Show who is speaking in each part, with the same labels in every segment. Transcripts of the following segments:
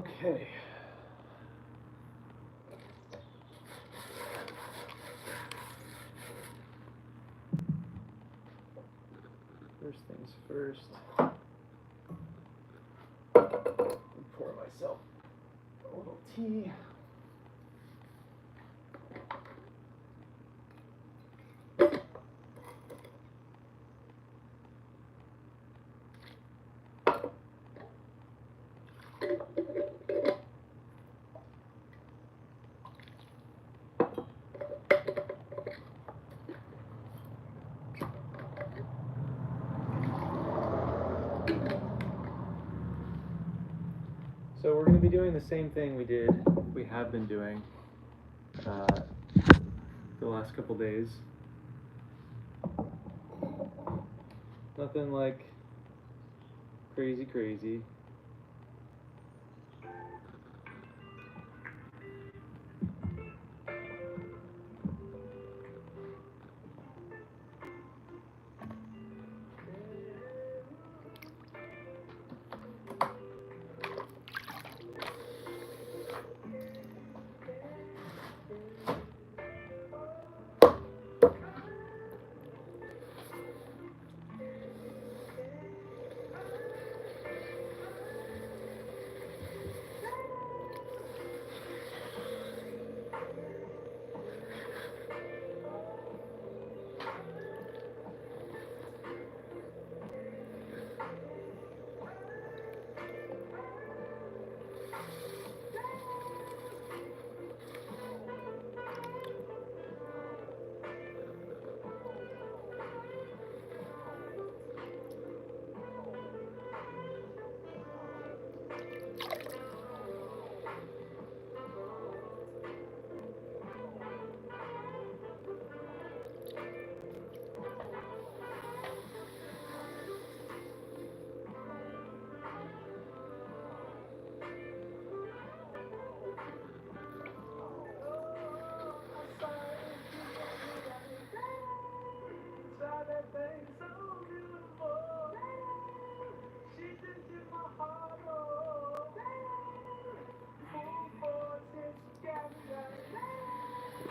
Speaker 1: Okay. First things first. Pour myself a little tea. So we're going to be doing the same thing we have been doing the last couple days. Nothing like crazy.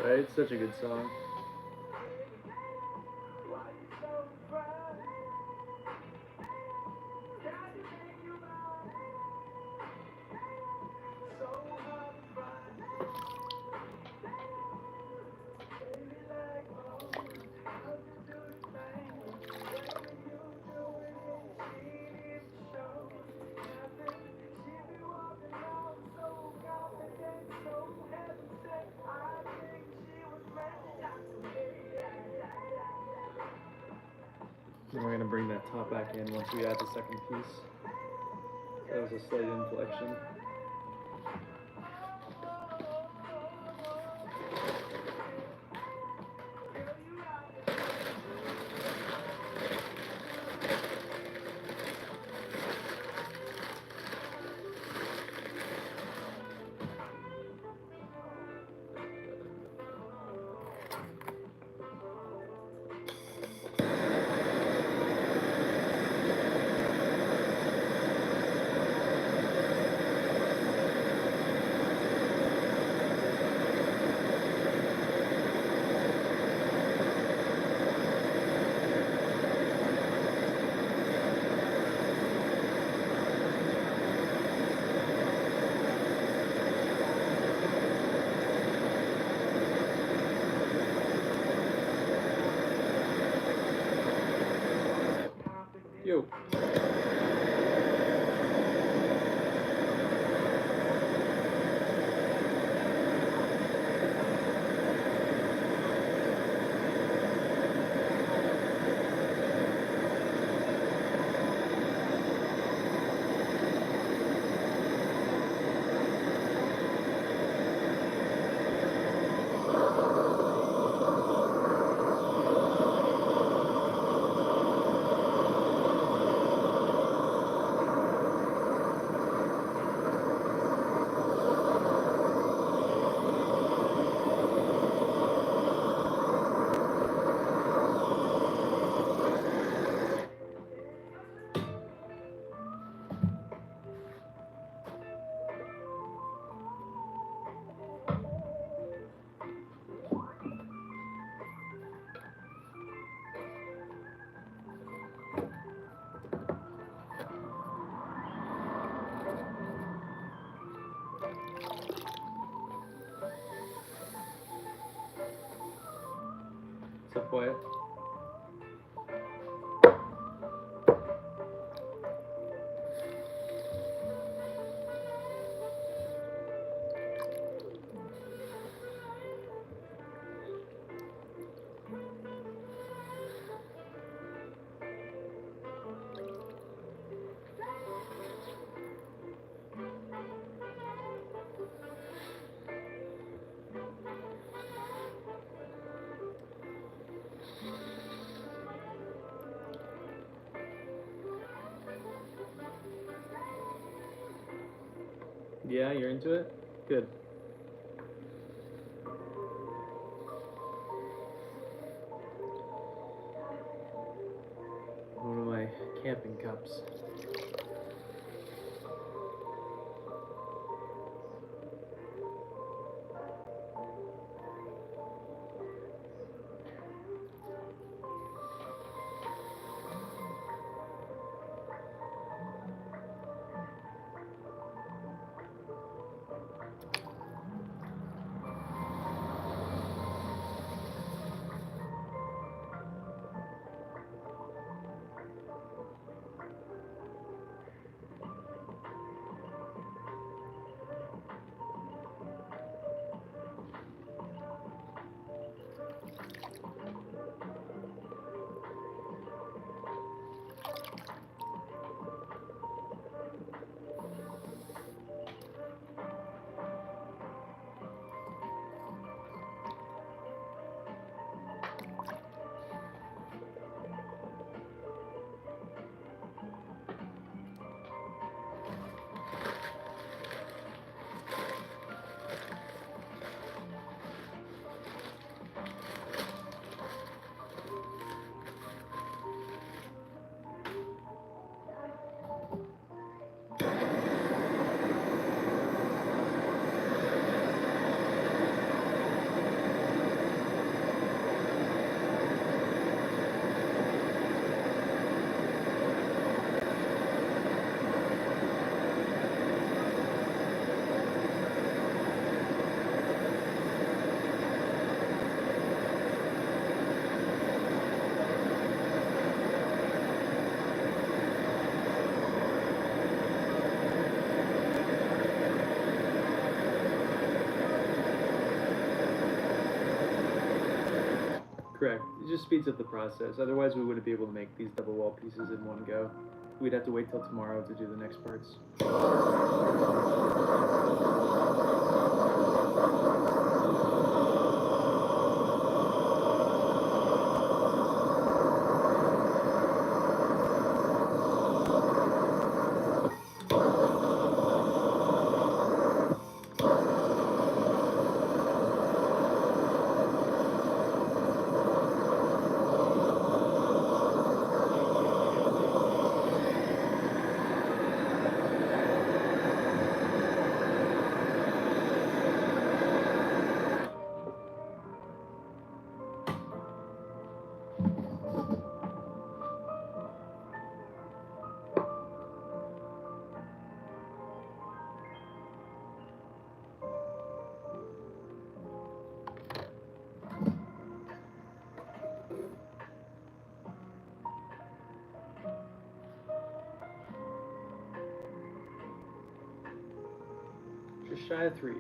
Speaker 1: Right? It's such a good song. Then we're going to bring that top back in once we add the second piece. That was a slight inflection. quiet. Yeah, you're into it? Good. One of my camping cups. Correct. It just speeds up the process. Otherwise, we wouldn't be able to make these double wall pieces in one go. We'd have to wait till tomorrow to do the next parts. Just shy of 3.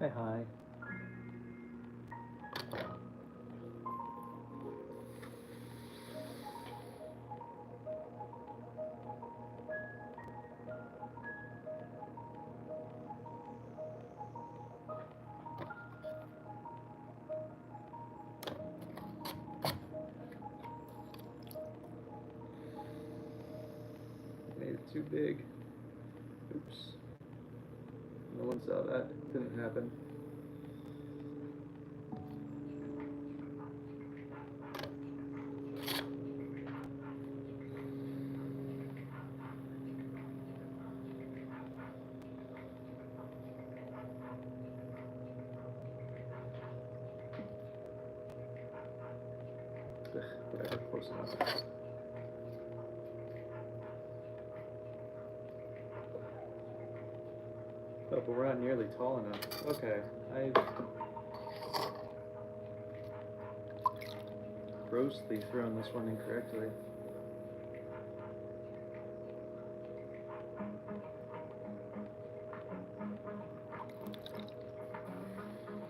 Speaker 1: Say hi. Made it too big. Oops. No one saw that. Didn't happen. Ugh, whatever, close enough. Oh, but we're not nearly tall enough. Okay, I've grossly thrown this one incorrectly.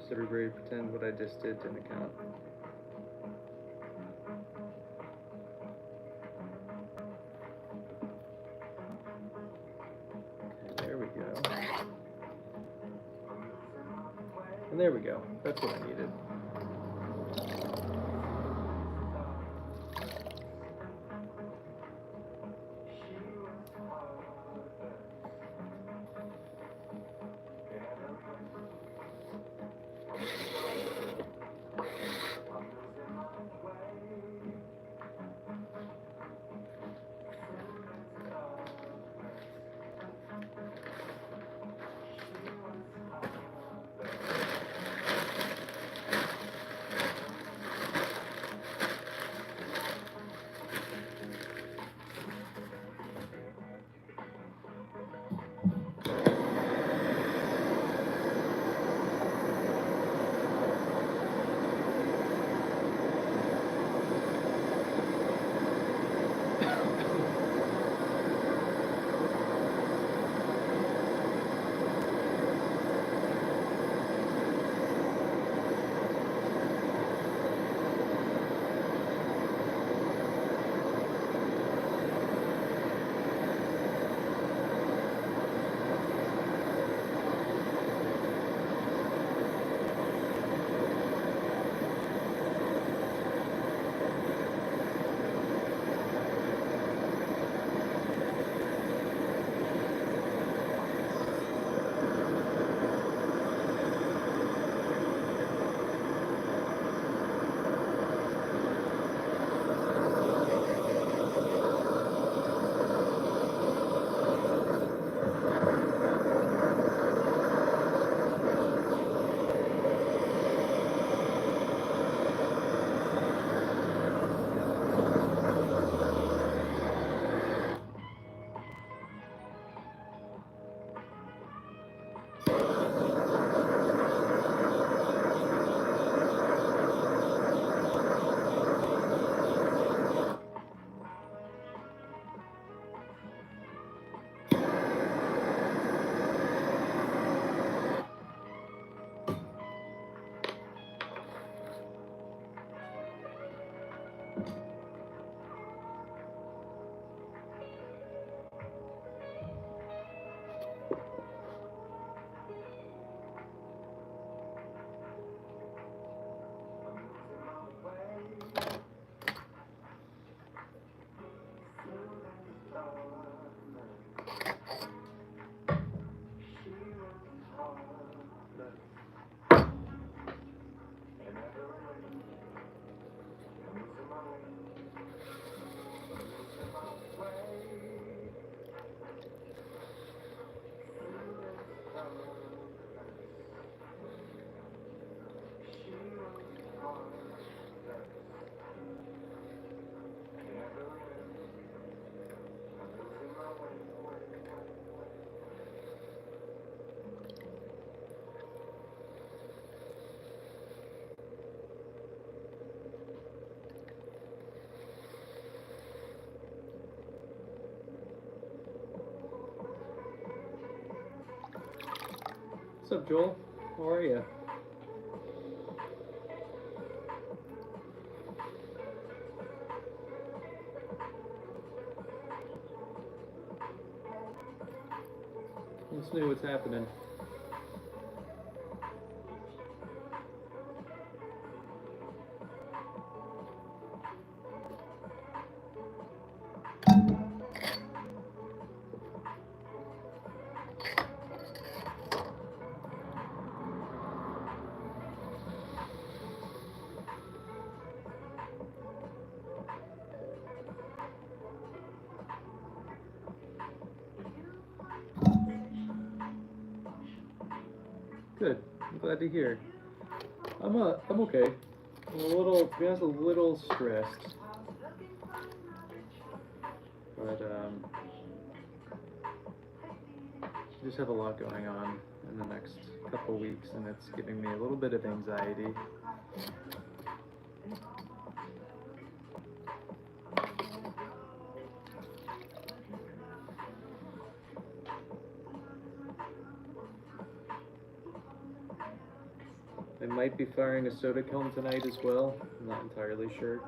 Speaker 1: Just everybody pretend what I just did didn't count. Okay, there we go. And there we go. That's what I needed. What's up, Joel? How are you? Let's know what's happening. Good. I'm glad to hear. I'm okay. I'm a little, to be honest, a little stressed. But I just have a lot going on in the next couple weeks, and it's giving me a little bit of anxiety. I might be firing a soda cone tonight as well. I'm not entirely sure.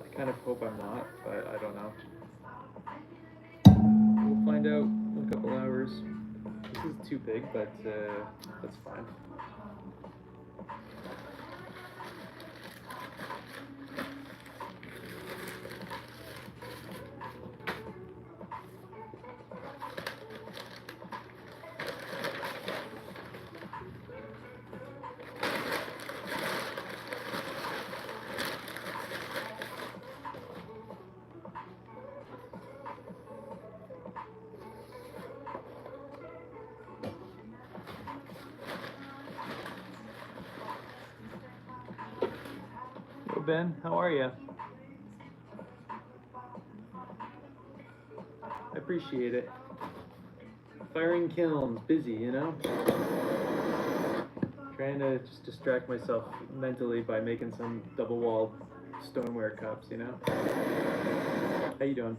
Speaker 1: I kind of hope I'm not, but I don't know. We'll find out in a couple hours. This is too big, but that's fine. Hello, Ben. How are you? I appreciate it. Firing kilns, busy, you know? Trying to just distract myself mentally by making some double-walled stoneware cups, you know? How you doing?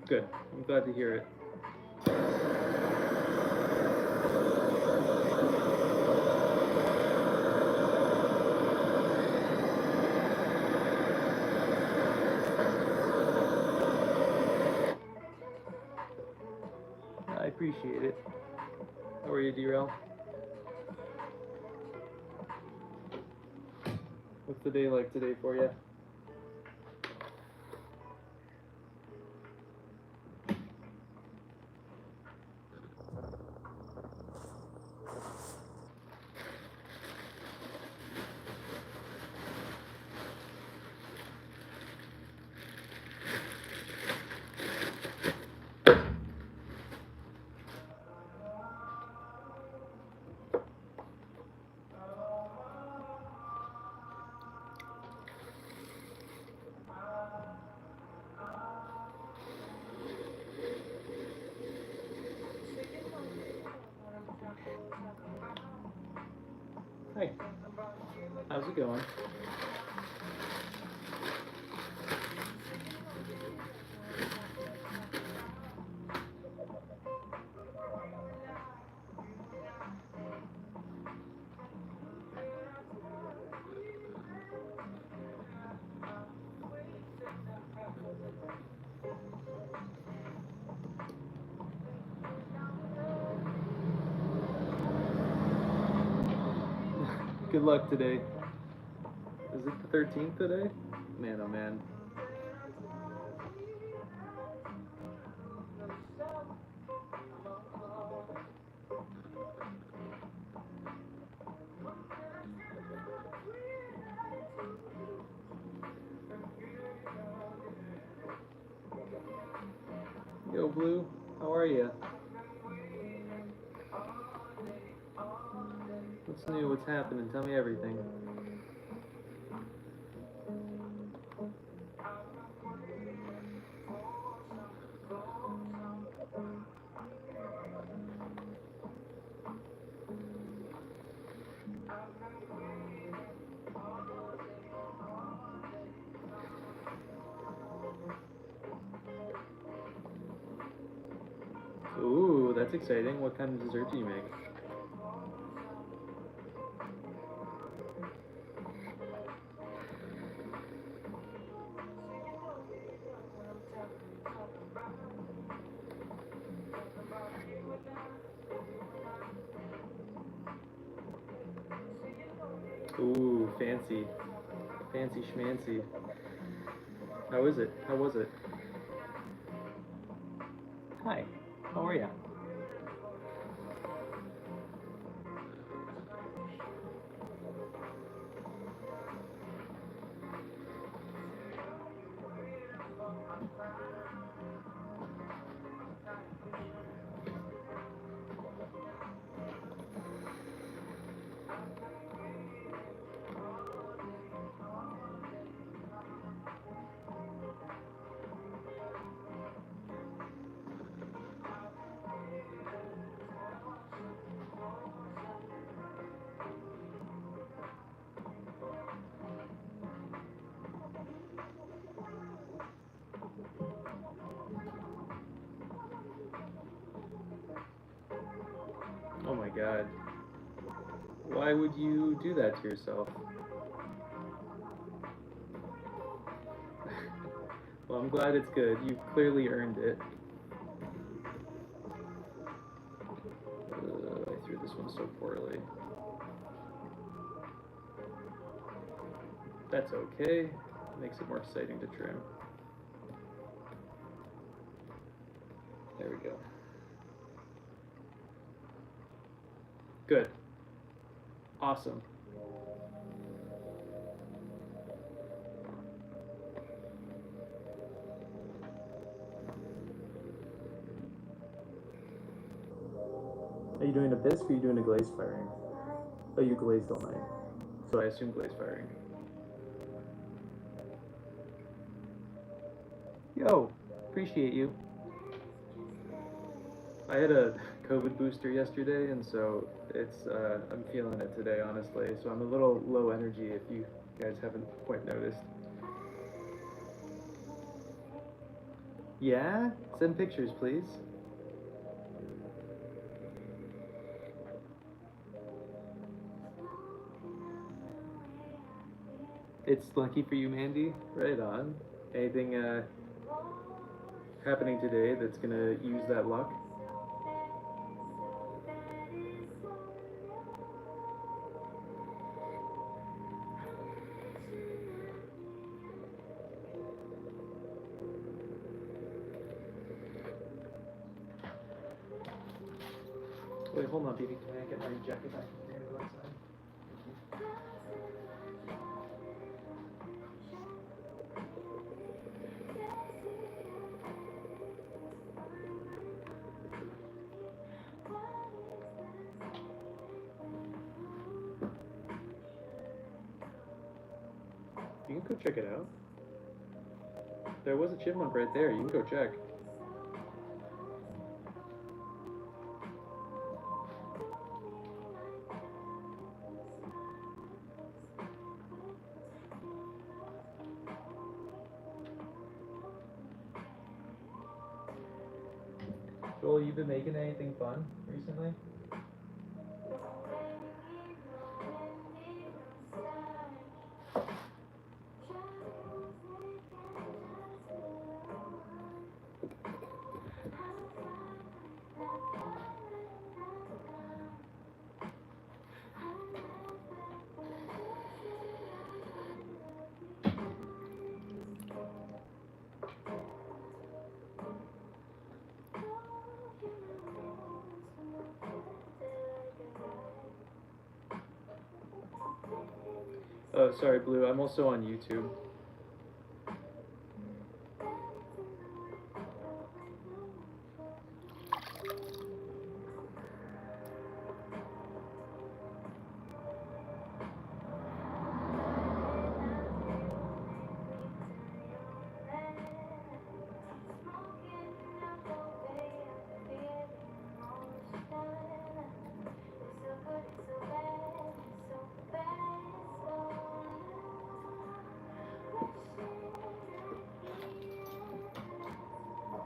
Speaker 1: Good. I'm glad to hear it. I appreciate it. How are you, D-Rail? What's the day like today for you? Hi. How's it going? Good luck today. Is it the 13th today? Man, oh man. Yo, Blue, how are ya? What's new? What's happening? Tell me everything. Ooh, that's exciting. What kind of dessert do you make? Ooh, fancy. Fancy schmancy. How is it? How was it? Hi, how are ya? Oh my god. Why would you do that to yourself? Well, I'm glad it's good. You clearly earned it. I threw this one so poorly. That's okay. Makes it more exciting to trim. There we go. Good. Awesome. Are you doing a bisque or are you doing a glaze firing? Oh, you glazed all night. So I assume glaze firing. Yo, appreciate you. I had a COVID booster yesterday, and so it's I'm feeling it today, honestly. So I'm a little low energy if you guys haven't quite noticed. Yeah? Send pictures, please. It's lucky for you, Mandy. Right on. Anything happening today that's gonna use that luck? Wait, hold on, baby. Can I get my jacket back? We're gonna go outside. You can go check it out. There was a chipmunk right there. You can go check. Joel, you been making anything fun recently? Oh, sorry, Blue. I'm also on YouTube.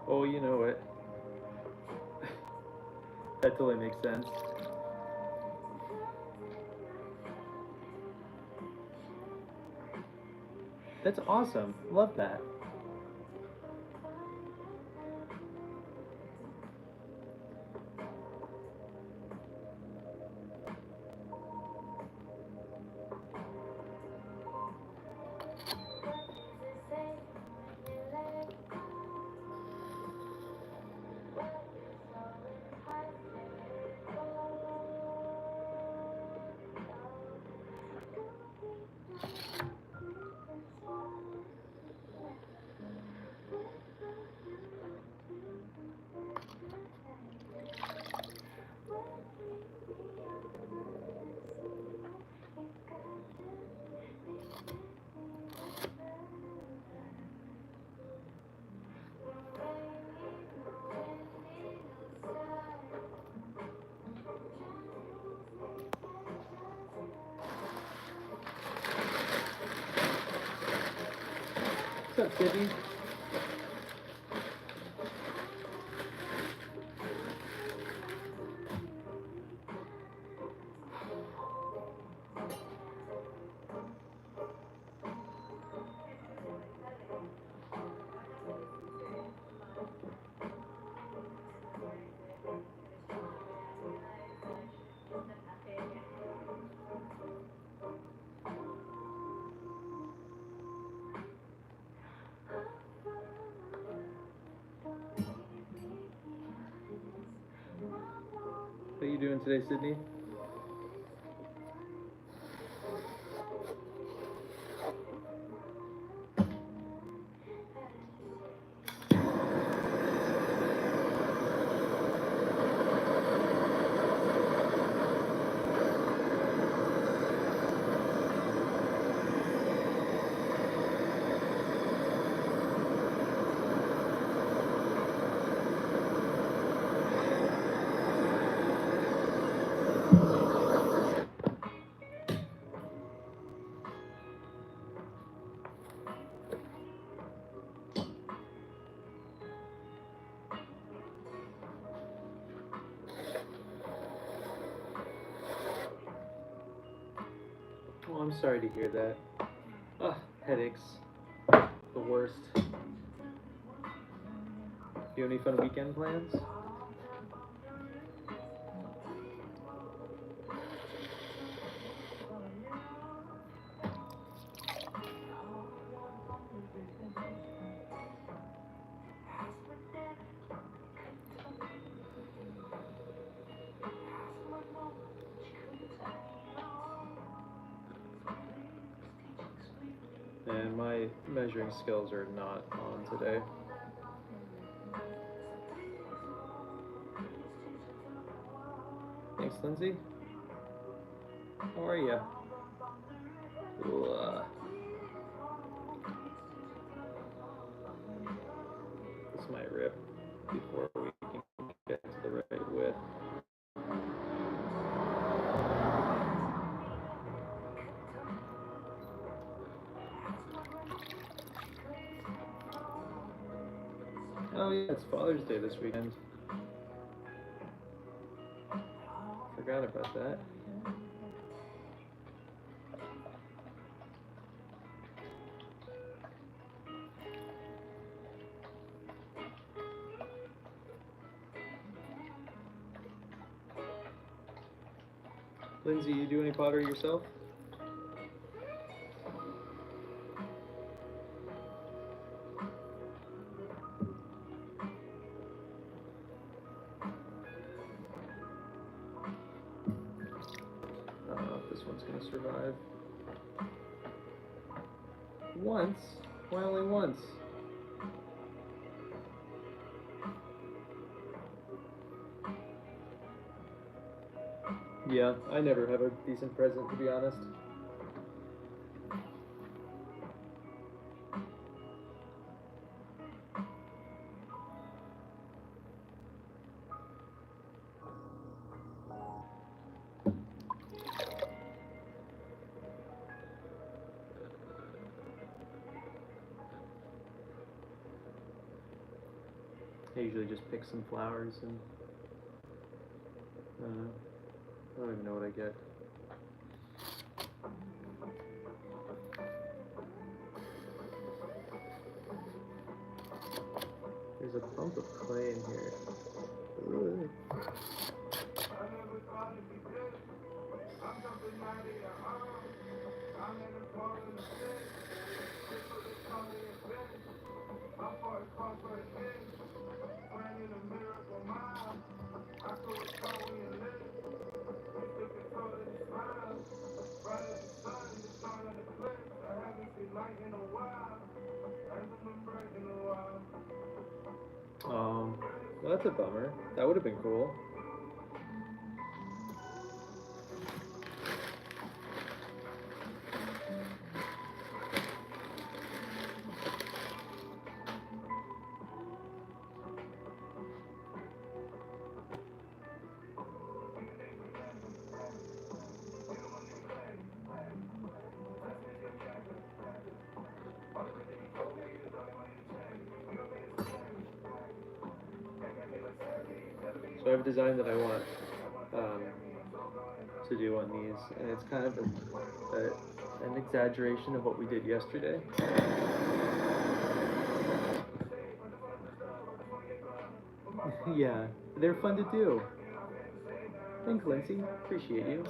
Speaker 1: Oh, you know it. That totally makes sense. That's awesome. Love that. What's up, Sydney? What are you doing today, Sydney? Oh, I'm sorry to hear that. Ugh, headaches. The worst. You have any fun weekend plans? And my measuring skills are not on today. Thanks, Lindsay. How are you? This might rip before we can get to the right width. Oh yeah, it's Father's Day this weekend. Forgot about that. Lindsay, you do any pottery yourself? I don't know if this one's gonna survive. Once? Why only once? Yeah, I never have a decent present, to be honest. I usually just pick some flowers and I don't even know what I get. There's a bump of clay in here. Ugh. Well, that's a bummer. That would have been cool. So I have a design that I want to do on these, and it's kind of an exaggeration of what we did yesterday. Yeah, they're fun to do. Thanks, Lindsay. Appreciate you.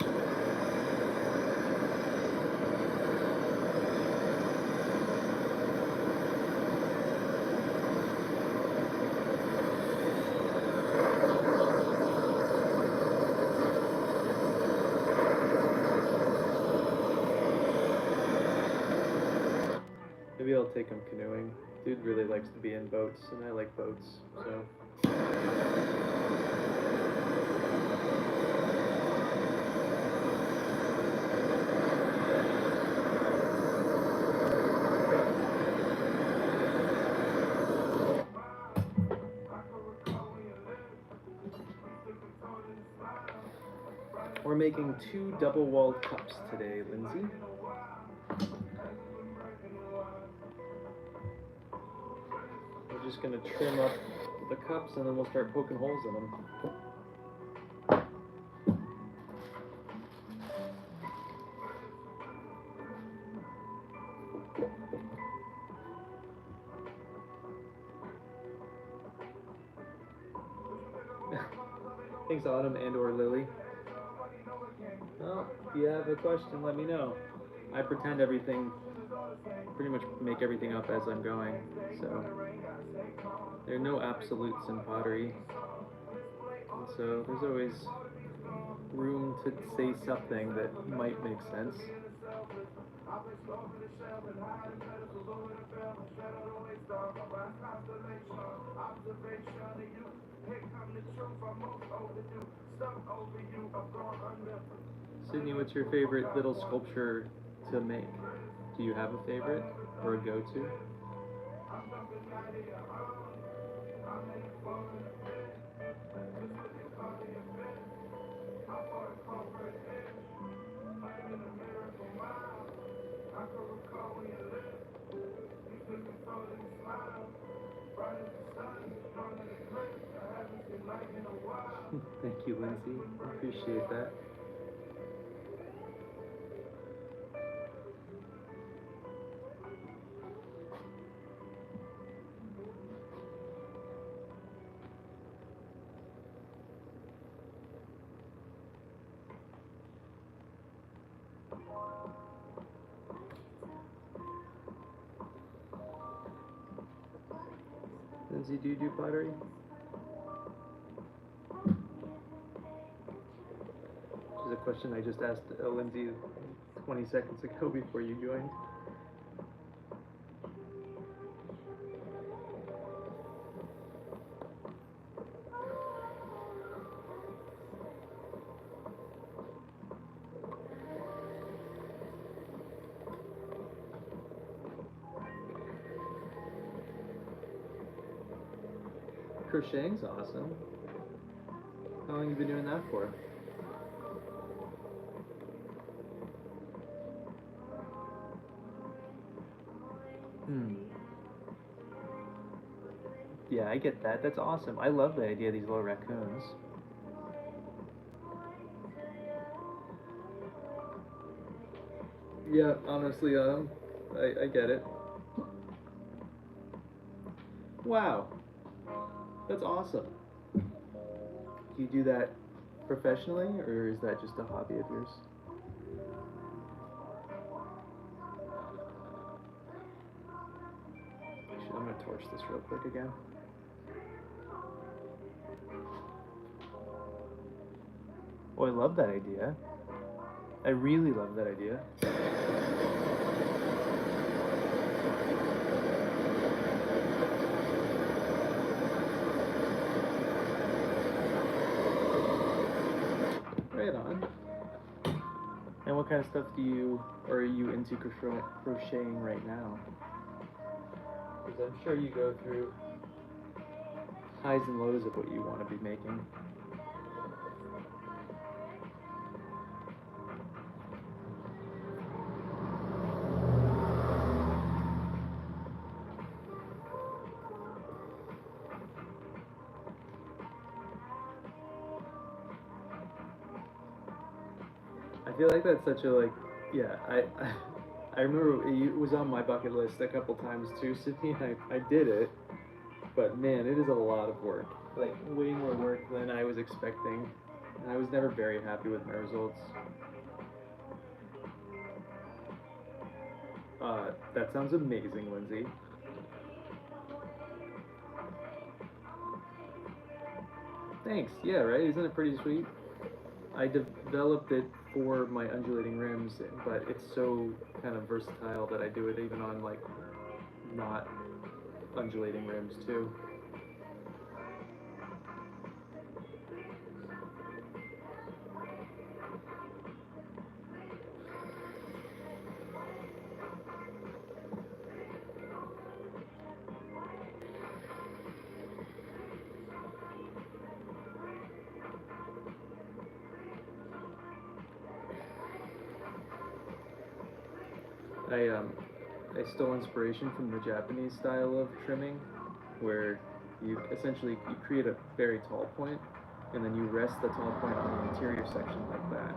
Speaker 1: Maybe I'll take him canoeing. Dude really likes to be in boats, and I like boats, so. We're making 2 double-walled cups today, Lindsay. We're just gonna trim up the cups and then we'll start poking holes in them. Thanks, Autumn and or Lily. Well, if you have a question, let me know. I pretend everything, pretty much make everything up as I'm going, so there are no absolutes in pottery. And so there's always room to say something that might make sense. Sydney, what's your favorite little sculpture to make? Do you have a favorite or a go-to? Thank you, Lindsay. Appreciate that. Lindsay, do you do pottery? Which is a question I just asked Lindsay 20 seconds ago before you joined. Crocheting's awesome. How long have you been doing that for? Yeah, I get that. That's awesome. I love the idea of these little raccoons. Yeah, honestly, I get it. Wow, that's awesome. Do you do that professionally, or is that just a hobby of yours? Actually, I'm gonna torch this real quick again. Oh, I love that idea. I really love that idea. Right on. And what kind of stuff are you into crocheting right now? Because I'm sure you go through highs and lows of what you want to be making. I feel like that's such a yeah, I remember it was on my bucket list a couple times too, Sydney. I did it, but man, it is a lot of work. Like way more work than I was expecting, and I was never very happy with my results. That sounds amazing, Lindsay. Thanks. Yeah, right. Isn't it pretty sweet? I developed it for my undulating rims, but it's so kind of versatile that I do it even on like not undulating rims too. I stole inspiration from the Japanese style of trimming, where you essentially you create a very tall point, and then you rest the tall point on the interior section like that.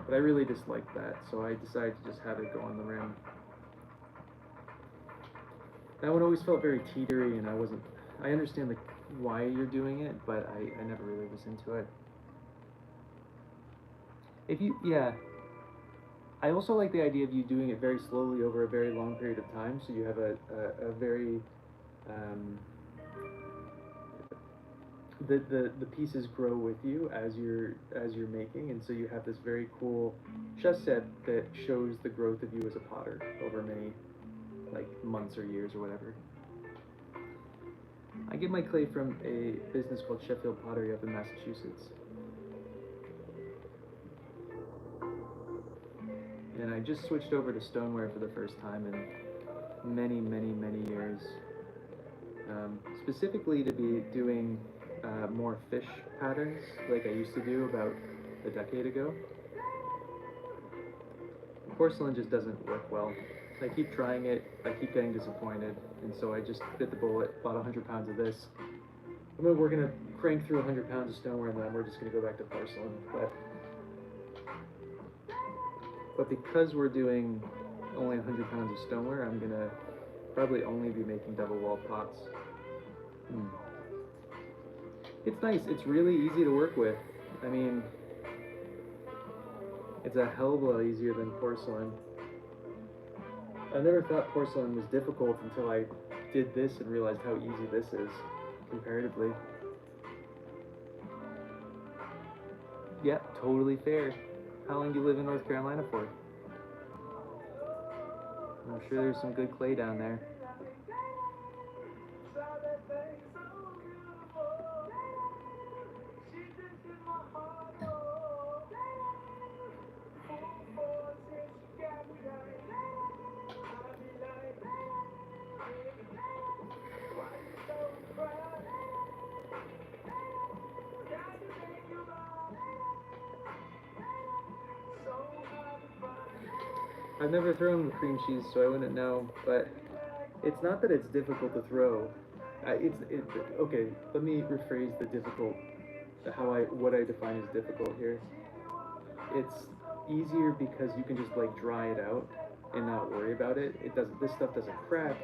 Speaker 1: But I really disliked that, so I decided to just have it go on the rim. That one always felt very teetery, and I wasn't. I understand why you're doing it, but I never really was into it. Yeah, I also like the idea of you doing it very slowly over a very long period of time, so you have a very the pieces grow with you as you're making, and so you have this very cool chess set that shows the growth of you as a potter over many like months or years or whatever. I get my clay from a business called Sheffield Pottery up in Massachusetts. And I just switched over to Stoneware for the first time in many, many, many years. Specifically to be doing more fish patterns like I used to do about a decade ago. Porcelain just doesn't work well. I keep trying it, I keep getting disappointed, and so I just bit the bullet, bought 100 pounds of this. We're gonna crank through 100 pounds of Stoneware, and then we're just gonna go back to porcelain. But because we're doing only 100 pounds of Stoneware, I'm gonna probably only be making double wall pots. It's nice. It's really easy to work with. I mean, it's a hell of a lot easier than porcelain. I never thought porcelain was difficult until I did this and realized how easy this is, comparatively. Yeah, totally fair. How long do you live in North Carolina for? I'm sure there's some good clay down there. I've never thrown cream cheese, so I wouldn't know. But it's not that it's difficult to throw. Okay. Let me rephrase the difficult. What I define as difficult here. It's easier because you can just like dry it out and not worry about it. It doesn't. This stuff doesn't crack.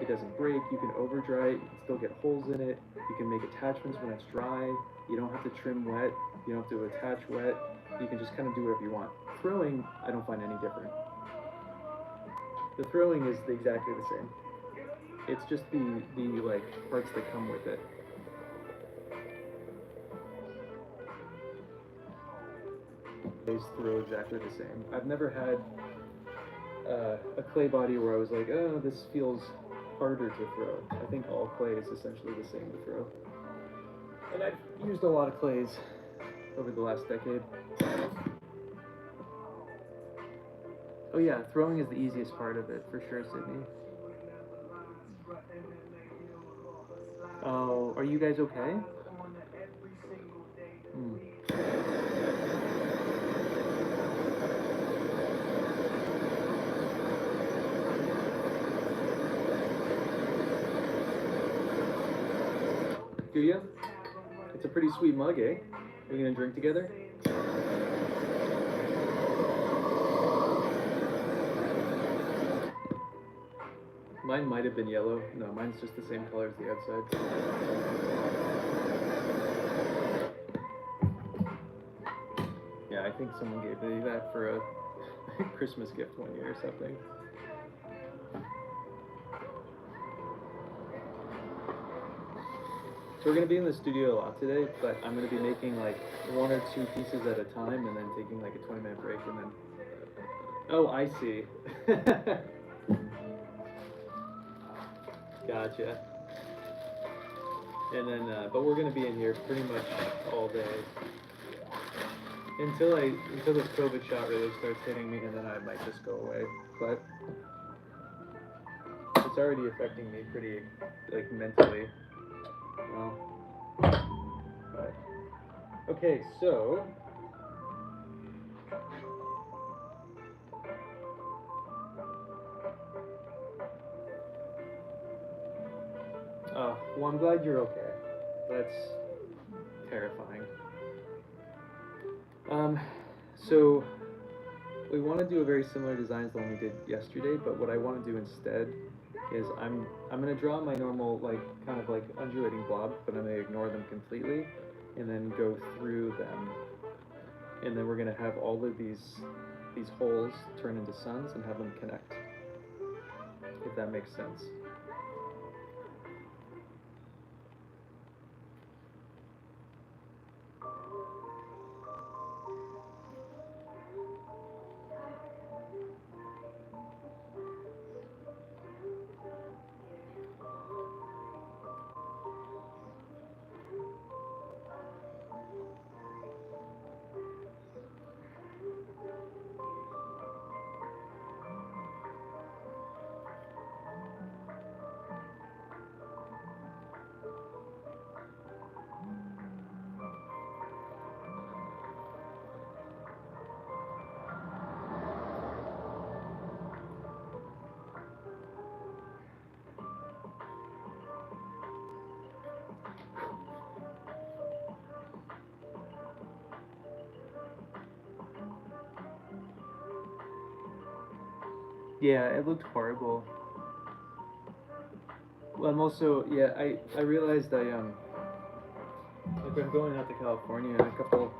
Speaker 1: It doesn't break. You can over dry it. You can still get holes in it. You can make attachments when it's dry. You don't have to trim wet. You don't have to attach wet. You can just kind of do whatever you want. Throwing, I don't find any different. The throwing is exactly the same. It's just the like parts that come with it. They throw exactly the same. I've never had a clay body where I was like, oh, this feels harder to throw. I think all clay is essentially the same to throw. And I've used a lot of clays over the last decade. Oh yeah, throwing is the easiest part of it, for sure, Sydney. Oh, are you guys okay? Hmm. Do you? It's a pretty sweet mug, eh? Are we gonna drink together? Mine might have been yellow. No, mine's just the same color as the outside. Yeah, I think someone gave me that for a Christmas gift one year or something. So we're gonna be in the studio a lot today, but I'm gonna be making like 1 or 2 pieces at a time and then taking like a 20-minute break and then... Oh, I see. Gotcha. And then, but we're gonna be in here pretty much all day until this COVID shot really starts hitting me, and then I might just go away. But it's already affecting me pretty, like, mentally. Well, but okay, so well, I'm glad you're okay. That's terrifying. So we want to do a very similar design as the one we did yesterday, but what I want to do instead is I'm gonna draw my normal like kind of like undulating blob, but I'm gonna ignore them completely, and then go through them, and then we're gonna have all of these holes turn into suns and have them connect. If that makes sense. Yeah, it looked horrible. Well, I'm also, yeah, I realized like I'm going out to California in a couple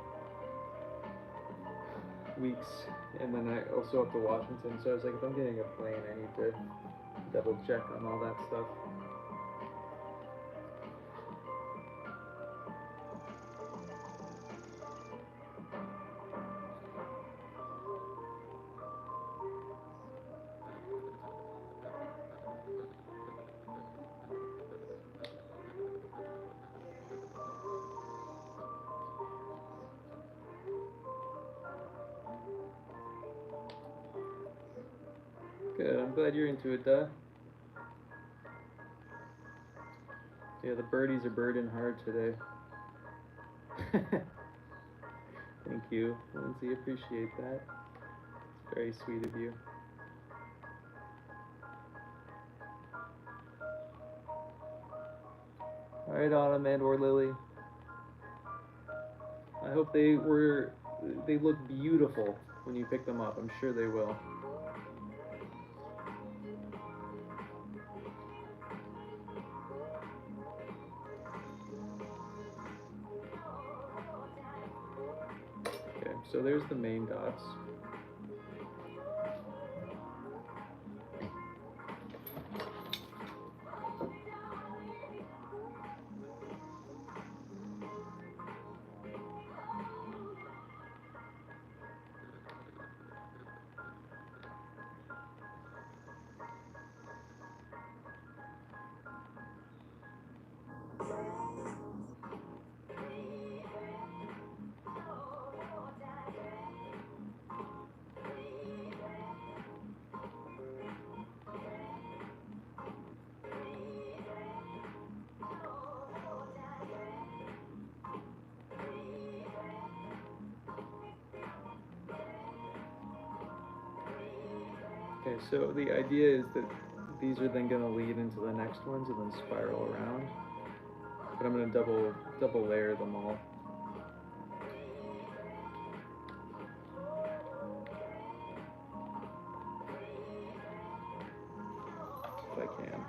Speaker 1: weeks, and then I also up to Washington, so I was like, if I'm getting a plane, I need to double check on all that stuff. Good, I'm glad you're into it, duh. Yeah, the birdies are birding hard today. Thank you, Lindsay, appreciate that. It's very sweet of you. Alright, Autumn and or Lily. I hope they look beautiful when you pick them up. I'm sure they will. Okay, so there's the main dots. Okay, so the idea is that these are then going to lead into the next ones and then spiral around. But I'm going to double layer them all. If I can.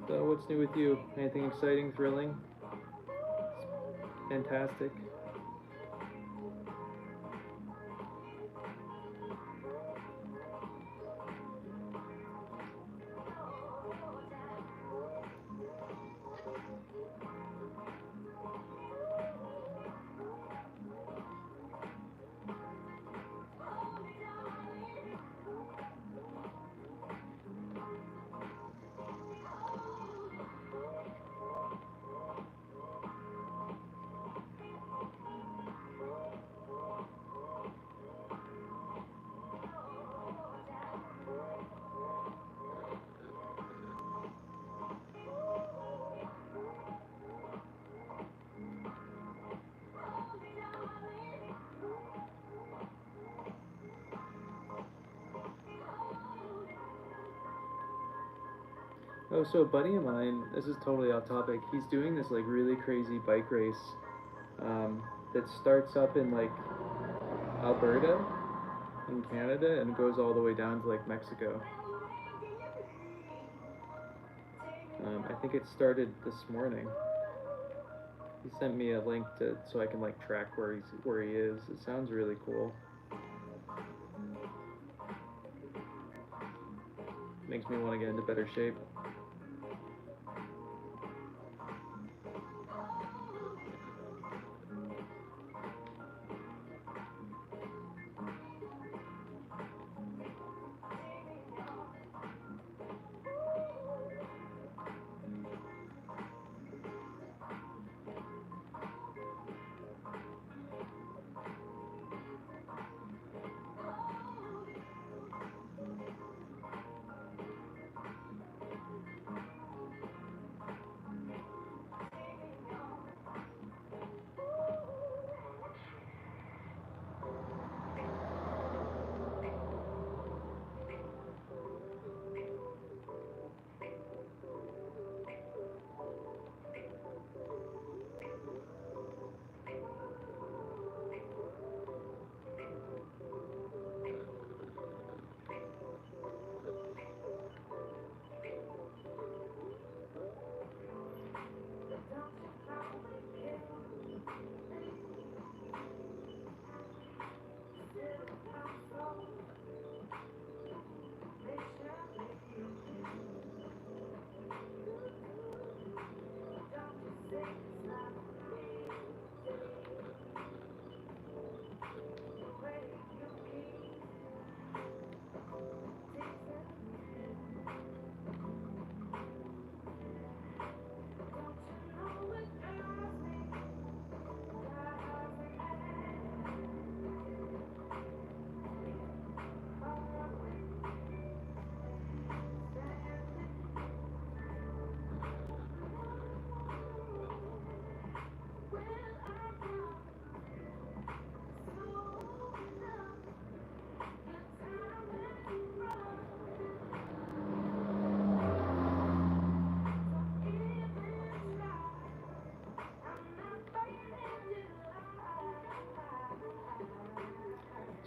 Speaker 1: So what's new with you? Anything exciting, thrilling, fantastic? Oh, so a buddy of mine, this is totally off topic, he's doing this like really crazy bike race that starts up in like Alberta in Canada and goes all the way down to like Mexico. I think it started this morning. He sent me a link so I can like track where he is. It sounds really cool. Makes me want to get into better shape.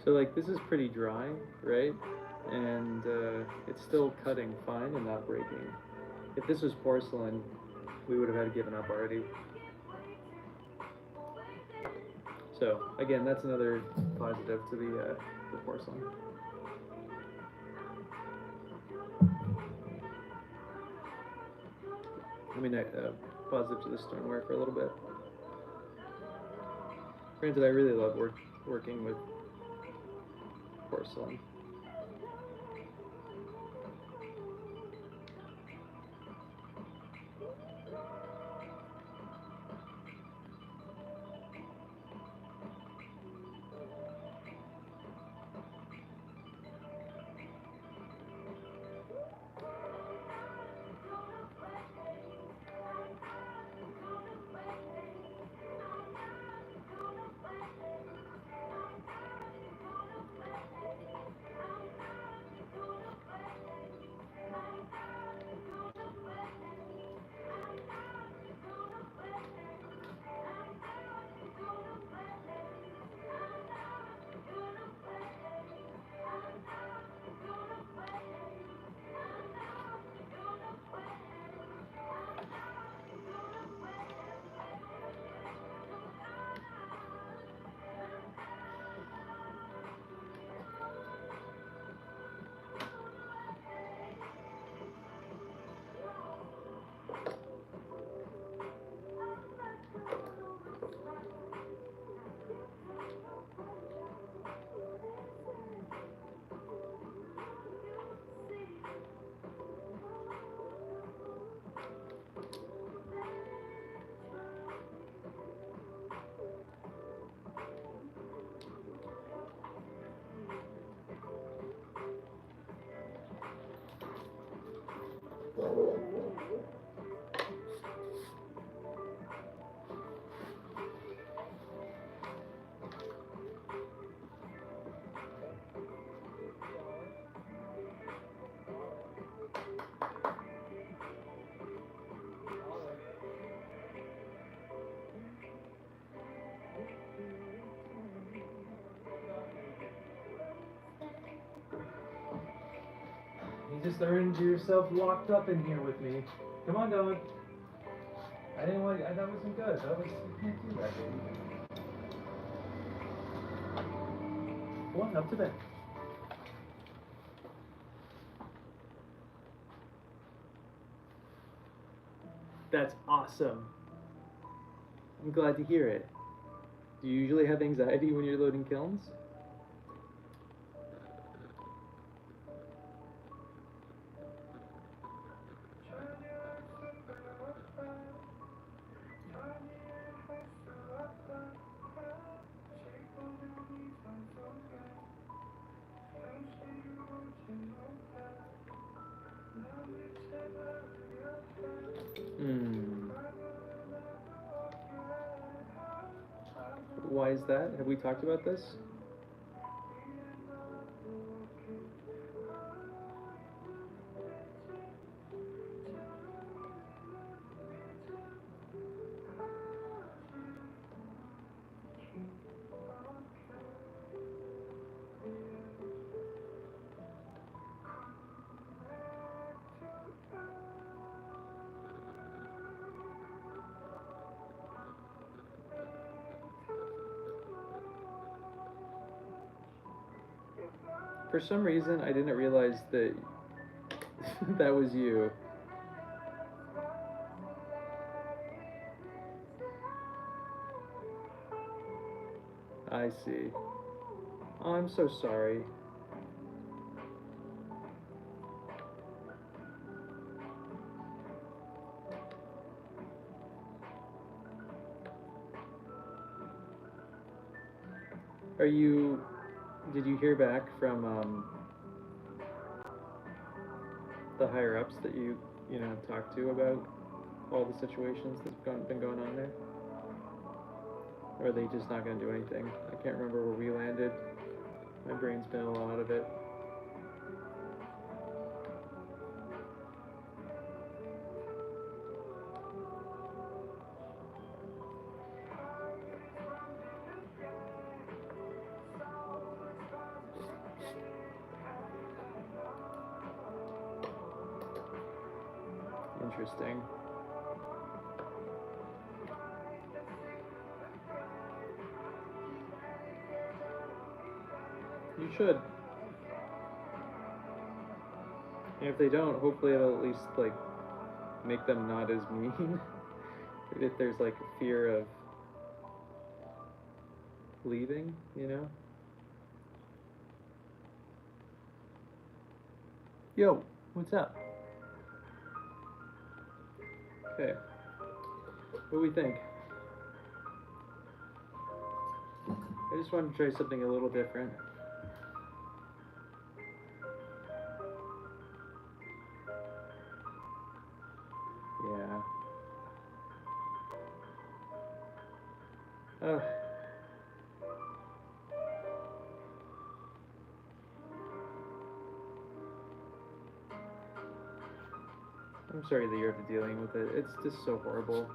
Speaker 1: So like this is pretty dry, right? And it's still cutting fine and not breaking. If this was porcelain, we would have had given up already. So again, that's another positive to the porcelain. I mean, positive to the stoneware for a little bit. Granted, I really love working with porcelain. You just earned yourself locked up in here with me. Come on, dog. I didn't want. That wasn't good. You can't do that, baby. Come on, up to bed. That's awesome. I'm glad to hear it. Do you usually have anxiety when you're loading kilns? Why is that? Have we talked about this? For some reason, I didn't realize that that was you. I see. Oh, I'm so sorry. Did you hear back from the higher ups that you talked to about all the situations that's been going on there? Or are they just not going to do anything? I can't remember where we landed. My brain's been a lot out of it. interesting. You should. And if they don't, hopefully it'll at least like make them not as mean. If there's like a fear of leaving, you know? Yo, what's up? Okay. What do we think? I just wanted to try something a little different. Yeah. Oh. I'm sorry that you're dealing with it. It's just so horrible.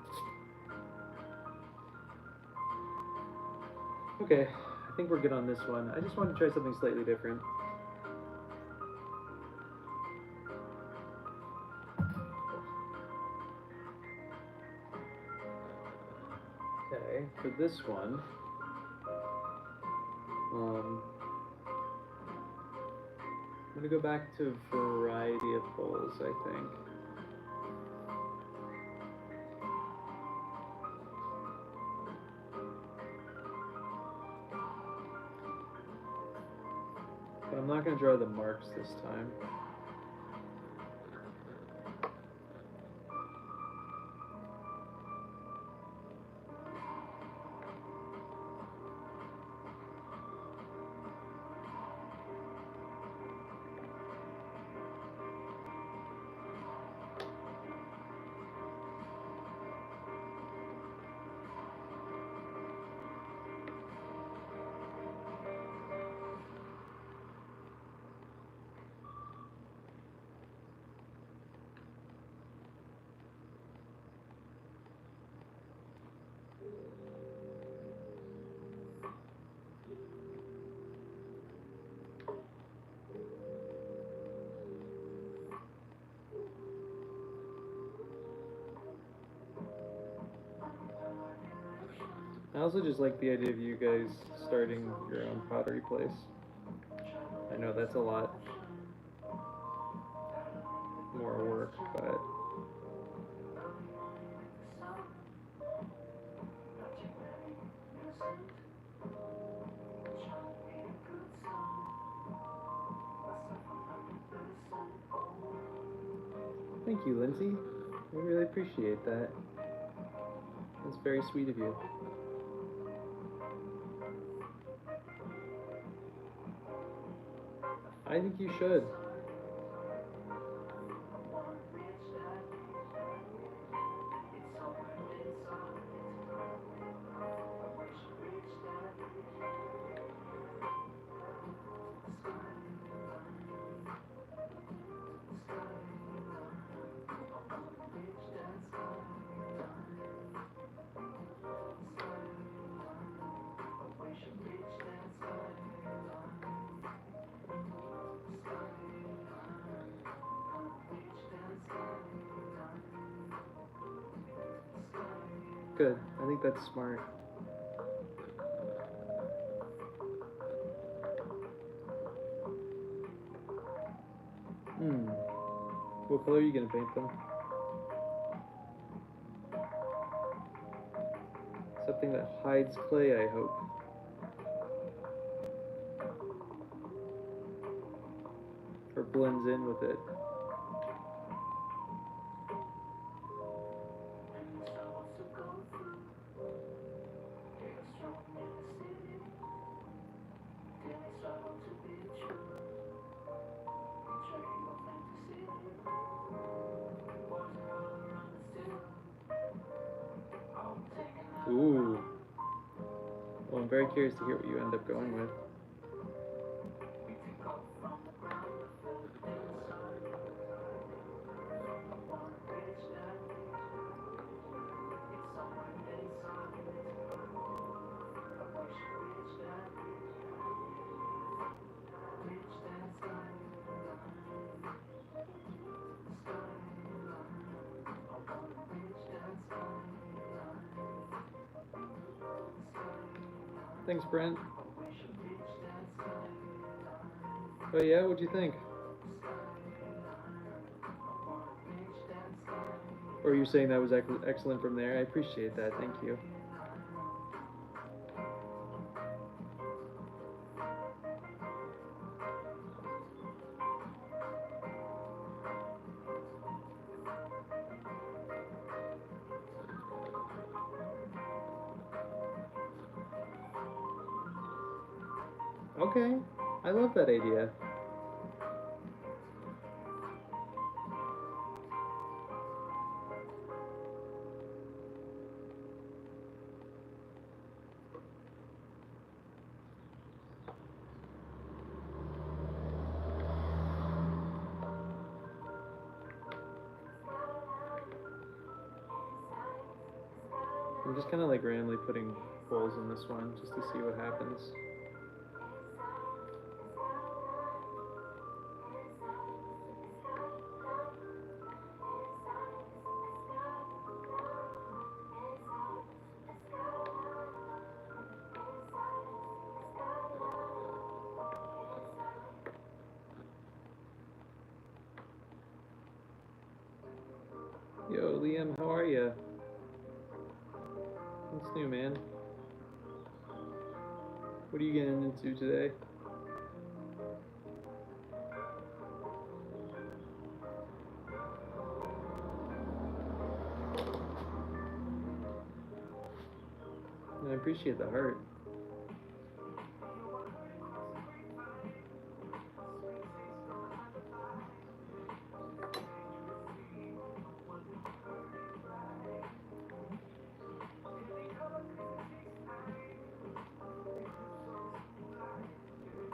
Speaker 1: Okay, I think we're good on this one. I just wanted to try something slightly different. Okay, for this one, I'm gonna go back to variety of bowls, I think. But I'm not gonna draw the marks this time. I also just like the idea of you guys starting your own pottery place. I know that's a lot more work, but thank you, Lindsay. I really appreciate that. That's very sweet of you. I think you should. Good. I think that's smart. What color are you gonna paint them? Something that hides clay, I hope. Or blends in with it. Ooh. Well, I'm very curious to hear what you end up going with. Thanks, Brent. But yeah, what'd you think? Or are you saying that was excellent from there? I appreciate that. Thank you. Okay, I love that idea. I'm just kind of like randomly putting holes in this one just to see what happens. Yo, Liam, how are ya? What's new, man? What are you getting into today? I appreciate the heart.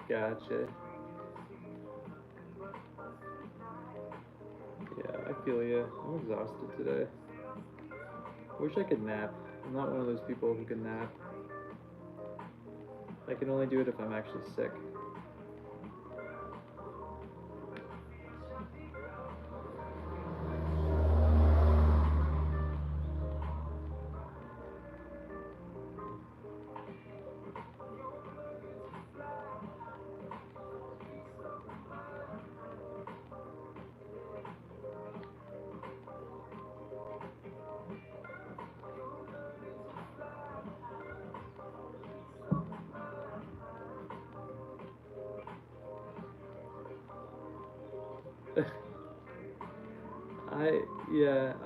Speaker 1: Gotcha. Yeah, I feel ya. I'm exhausted today. I wish I could nap. I'm not one of those people who can nap. I can only do it if I'm actually sick.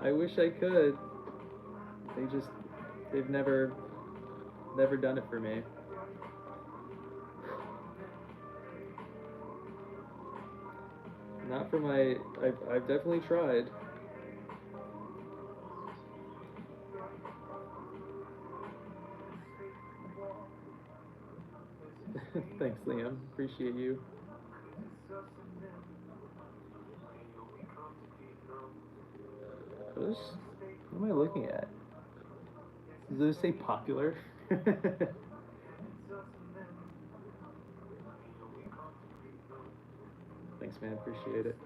Speaker 1: I wish I could. They've never done it for me. Not for my, I've definitely tried. Thanks, Liam. Appreciate you. What am I looking at? Does those say popular? Thanks, man. Appreciate it.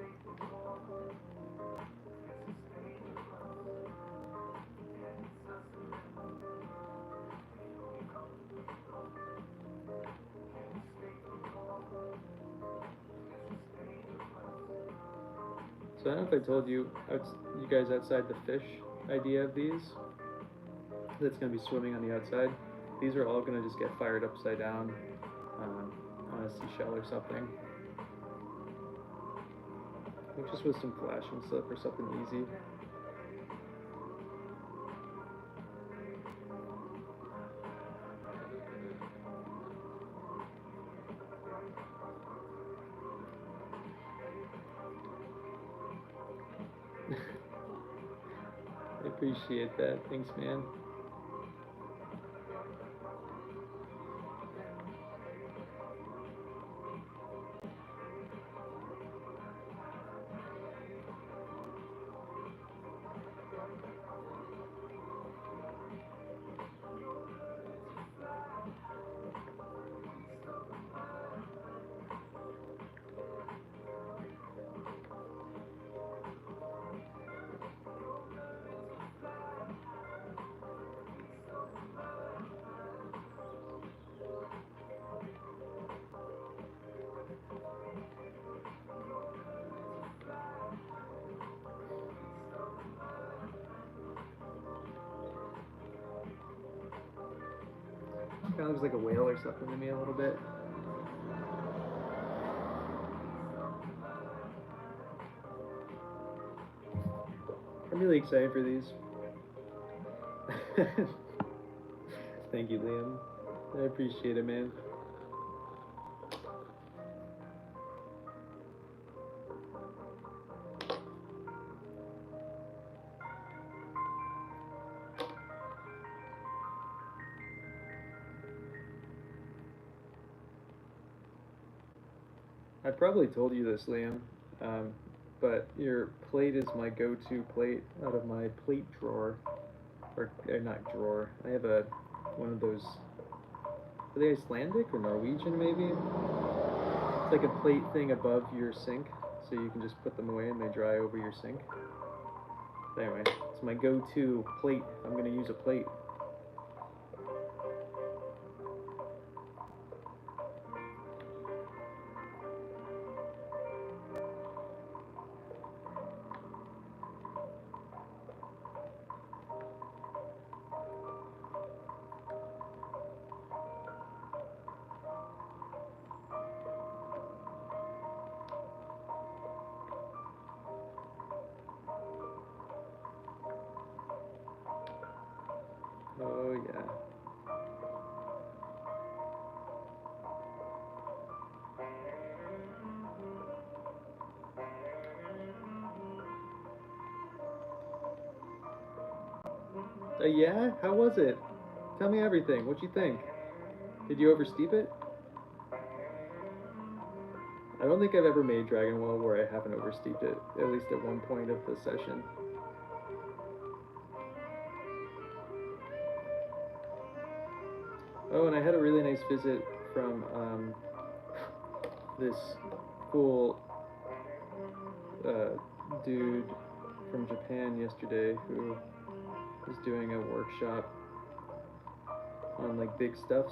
Speaker 1: So I don't know if I told you, you guys outside the fish idea of these, that's going to be swimming on the outside. These are all going to just get fired upside down on a seashell or something. Just with some flashing stuff or something easy. I appreciate that. Thanks, man. Kind of looks like a whale or something to me a little bit. I'm really excited for these. Thank you, Liam. I appreciate it, man. I probably told you this, Liam, but your plate is my go-to plate out of my plate drawer, or not drawer. I have one of those. Are they Icelandic or Norwegian, maybe? It's like a plate thing above your sink, so you can just put them away and they dry over your sink. But anyway, it's my go-to plate. I'm gonna use a plate. Oh yeah. Yeah? How was it? Tell me everything. What'd you think? Did you oversteep it? I don't think I've ever made Dragon Well where I haven't oversteeped it, at least at one point of the session. Oh, and I had a really nice visit from this cool dude from Japan yesterday who was doing a workshop on like big stuff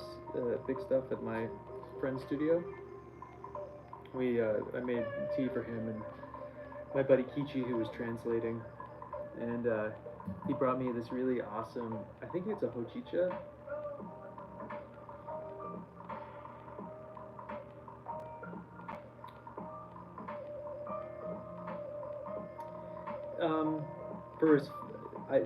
Speaker 1: at my friend's studio. I made tea for him and my buddy Kichi, who was translating, and he brought me this really awesome, I think it's a hojicha.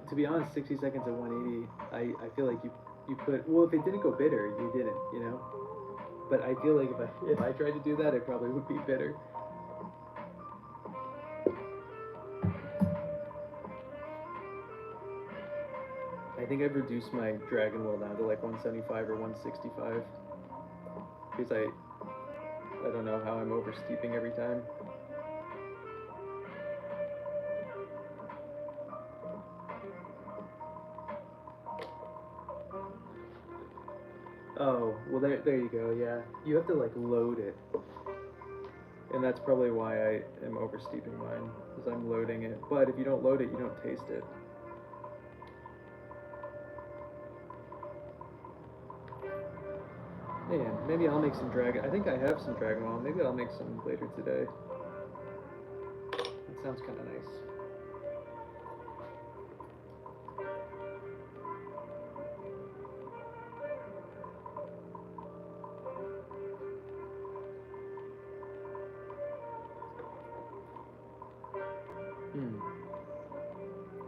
Speaker 1: To be honest, 60 seconds at 180, I feel like you put, well, if it didn't go bitter, you didn't, you know? But I feel like if I tried to do that, it probably would be bitter. I think I've reduced my Dragon Well down to like 175 or 165 because I don't know how I'm oversteeping every time. Oh, well there you go, yeah. You have to like load it. And that's probably why I am oversteeping mine, because I'm loading it. But if you don't load it, you don't taste it. Man, maybe I'll make some Dragon. I think I have some Dragon Well. Maybe I'll make some later today. That sounds kind of nice.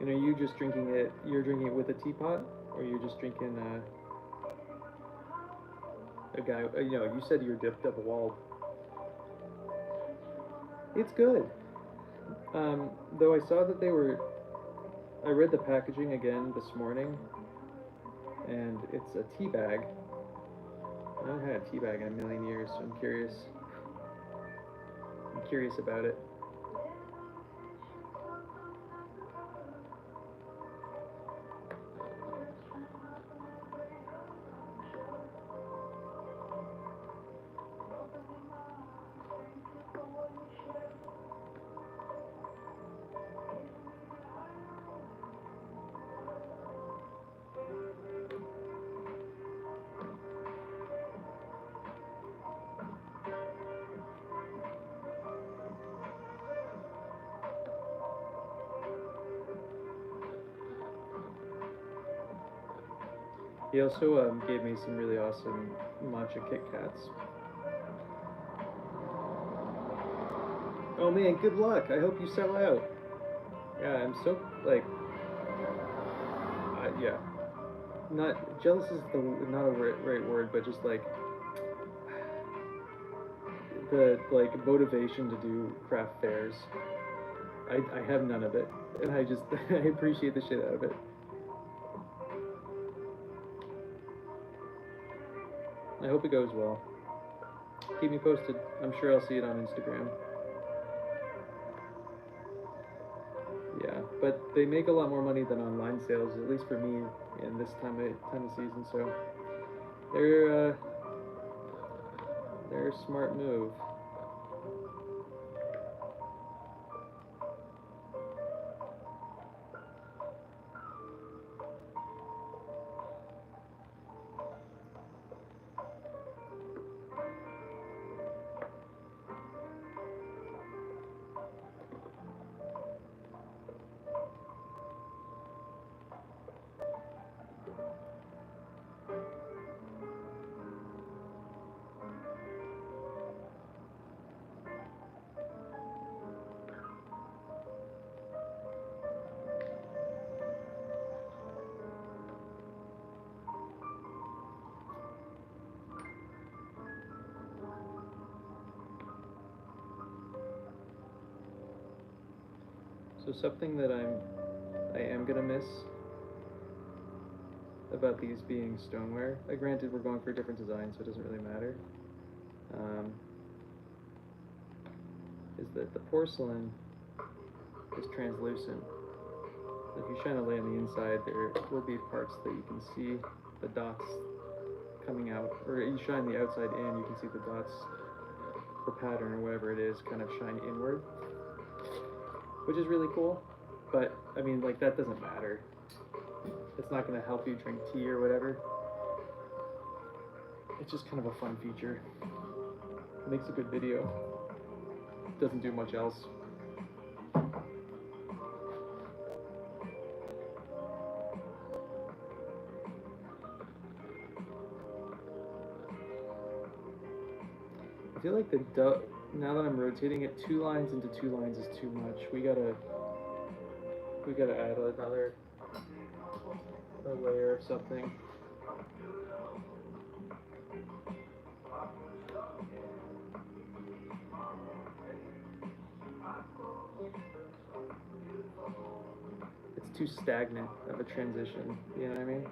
Speaker 1: And are you just drinking it? You're drinking it with a teapot, or you're just drinking a guy? You know, you said you're double walled. It's good. Though I saw that they were. I read the packaging again this morning, and it's a tea bag. I haven't had a tea bag in a million years, so I'm curious. I'm curious about it. He also gave me some really awesome matcha Kit Kats. Oh man, good luck. I hope you sell out. Yeah, I'm so, like, yeah. Not, jealous is not a right word, but just like, the, like, motivation to do craft fairs. I have none of it, and I just, I appreciate the shit out of it. I hope it goes well. Keep me posted. I'm sure I'll see it on Instagram. Yeah, but they make a lot more money than online sales, at least for me in this time of season. So they're a smart move. So something that I am gonna miss about these being stoneware. Granted, we're going for a different design, so it doesn't really matter. Is that the porcelain is translucent. If you shine a light on the inside, there will be parts that you can see the dots coming out, or you shine the outside in, you can see the dots for pattern or whatever it is kind of shine inward, which is really cool. But I mean, like, that doesn't matter. It's not going to help you drink tea or whatever. It's just kind of a fun feature. It makes a good video. Doesn't do much else. I feel like now that I'm rotating it, 2 lines into 2 lines is too much. We gotta add another layer of something. It's too stagnant of a transition, you know what I mean?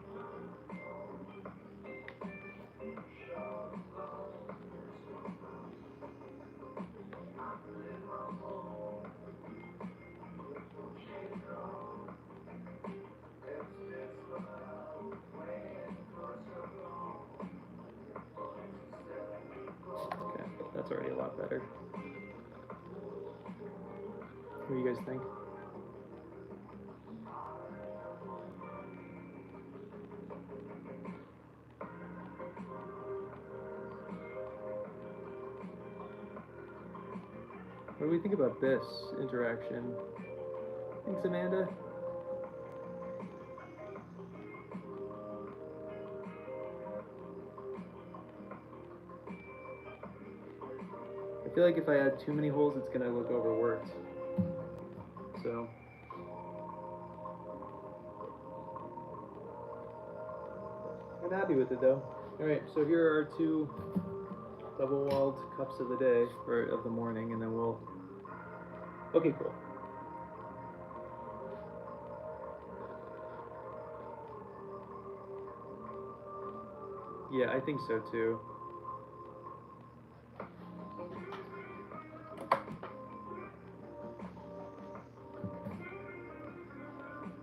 Speaker 1: Okay, that's already a lot better. What do you guys think? What do we think about this interaction? Thanks, Amanda. I feel like if I add too many holes, it's gonna look overworked. So I'm happy with it though. Alright, so here are our 2 double-walled cups of the day, or of the morning, and then we'll... Okay, cool. Yeah, I think so too.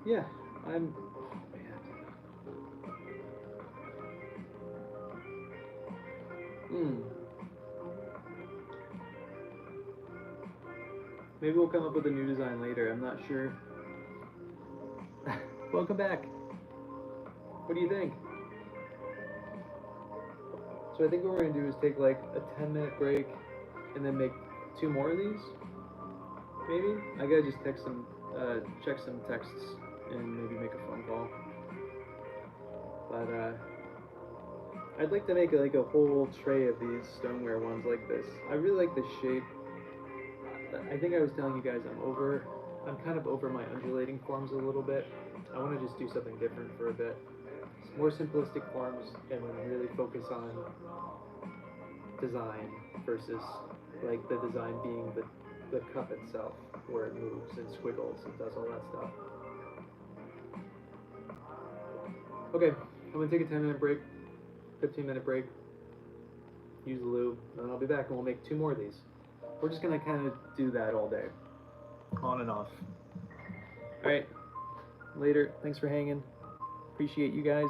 Speaker 1: Yeah, I'm... Maybe we'll come up with a new design later, I'm not sure. Welcome back. What do you think? So I think what we're gonna do is take like a 10-minute break and then make 2 more of these. Maybe? I gotta just check some texts and maybe make a phone call. But I'd like to make like a whole tray of these stoneware ones like this. I really like the shape. I think I was telling you guys I'm kind of over my undulating forms a little bit. I want to just do something different for a bit. More simplistic forms and then really focus on design versus like the design being the cup itself, where it moves and squiggles and does all that stuff. Okay, I'm gonna take a 10-minute break, 15-minute break, use the lube, and then I'll be back and we'll make 2 more of these. We're just gonna kind of do that all day, on and off. All right, later. Thanks for hanging. Appreciate you guys.